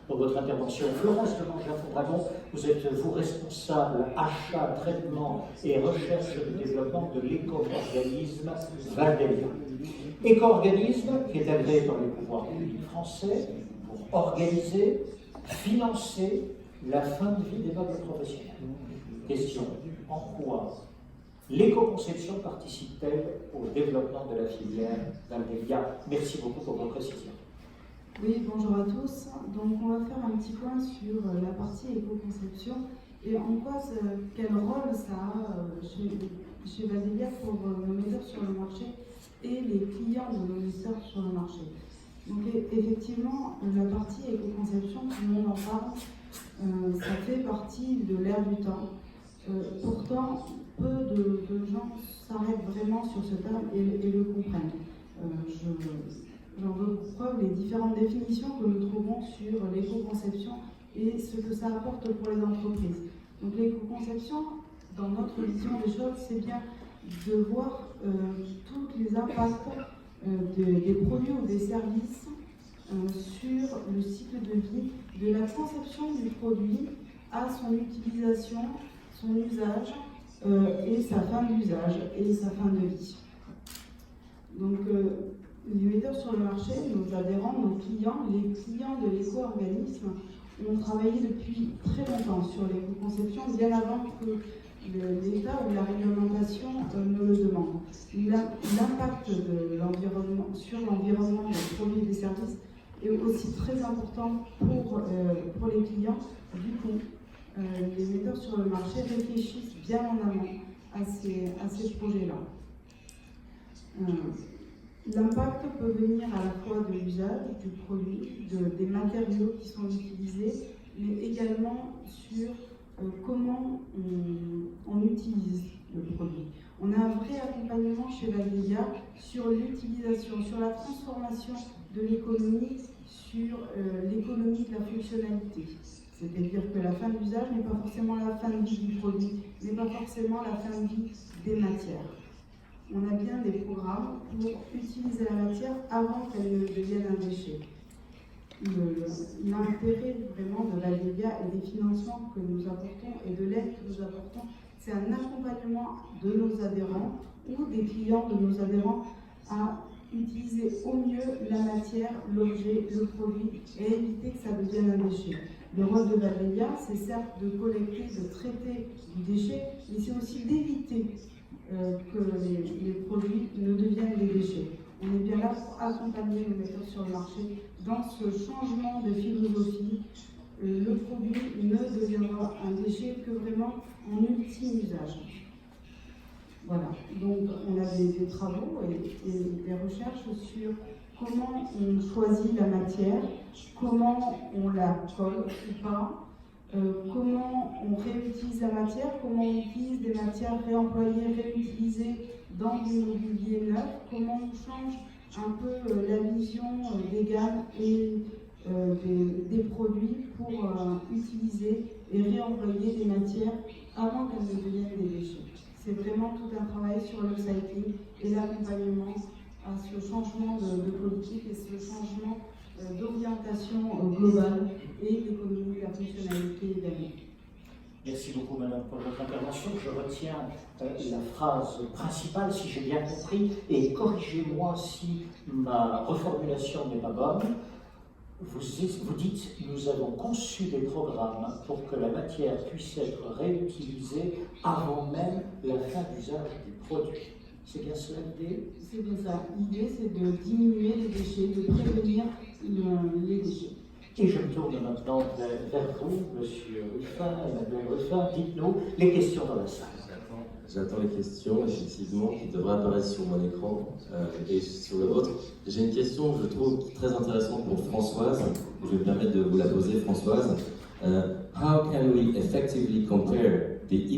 pour votre intervention. Florence Demange-Dragon, vous êtes vous responsable achat, traitement et recherche et développement de l'éco-organisme Valdelia. Éco-organisme qui est agréé par les pouvoirs publics français pour organiser, financer la fin de vie des meubles professionnels. Question, en quoi l'éco-conception participe-t-elle au développement de la filière Valdelia? Merci beaucoup pour vos précisions. Oui, bonjour à tous. Donc on va faire un petit point sur la partie éco-conception et en quoi, quel rôle ça a chez Valdelia pour nos metteurs sur le marché et les clients de nos metteurs sur le marché. Donc effectivement, la partie éco-conception, tout le monde en parle, ça fait partie de l'ère du temps. Pourtant, peu de gens s'arrêtent vraiment sur ce terme et le comprennent. J'en veux pour preuve les différentes définitions que nous trouvons sur l'éco-conception et ce que ça apporte pour les entreprises. Donc l'éco-conception, dans notre vision des choses, c'est bien de voir tous les impacts des produits ou des services sur le cycle de vie, de la conception du produit à son utilisation, son usage et sa fin d'usage et sa fin de vie. Donc les metteurs sur le marché, nos adhérents, nos clients, les clients de l'éco-organisme ont travaillé depuis très longtemps sur l'éco-conception, bien avant que l'État ou la réglementation ne le demande. L'impact de l'environnement sur l'environnement des produits et des services est aussi très important pour les clients. Du coup, les metteurs sur le marché réfléchissent bien en amont à ces projets-là. L'impact peut venir à la fois de l'usage du produit, des matériaux qui sont utilisés, mais également sur comment on utilise le produit. On a un vrai accompagnement chez Valdelia sur l'utilisation, sur la transformation de l'économie, sur l'économie de la fonctionnalité. C'est-à-dire que la fin d'usage n'est pas forcément la fin de vie du produit, n'est pas forcément la fin de vie des matières. On a bien des programmes pour utiliser la matière avant qu'elle ne devienne un déchet. L'intérêt vraiment de Valdelia et des financements que nous apportons et de l'aide que nous apportons, c'est un accompagnement de nos adhérents ou des clients de nos adhérents à utiliser au mieux la matière, l'objet, le produit et éviter que ça devienne un déchet. Le rôle de Valdelia, c'est certes de collecter, de traiter du déchet, mais c'est aussi d'éviter que les produits ne deviennent des déchets. On est bien là pour accompagner les metteurs sur le marché dans ce changement de philosophie. Le produit ne deviendra un déchet que vraiment en ultime usage. Voilà, donc on a des travaux et des recherches sur comment on choisit la matière, comment on la colle ou pas, comment on réutilise la matière, comment on utilise des matières réemployées, réutilisées dans du mobilier neuf, comment on change un peu la vision des gammes et des produits pour utiliser et réemployer des matières avant qu'elles ne deviennent des déchets. C'est vraiment tout un travail sur le cycling et l'accompagnement à ce changement de politique et ce changement d'orientation globale et l'économie de la fonctionnalité également. Merci beaucoup, Madame, pour votre intervention. Je retiens la phrase principale, si j'ai bien compris, et corrigez-moi si ma reformulation n'est pas bonne. Vous dites, nous avons conçu des programmes pour que la matière puisse être réutilisée avant même la fin d'usage du produit. C'est bien cela l'idée? C'est bien ça. L'idée, c'est de diminuer les déchets, de prévenir les déchets. Et je me tourne maintenant vers vous, Monsieur Ruffin et Madame Ruffin. Dites-nous les questions dans la salle. J'attends les questions, effectivement, qui devraient apparaître sur mon écran et sur le vôtre. J'ai une question, je trouve, très intéressante pour Françoise. Je vais me permettre de vous la poser, Françoise. How can we effectively compare the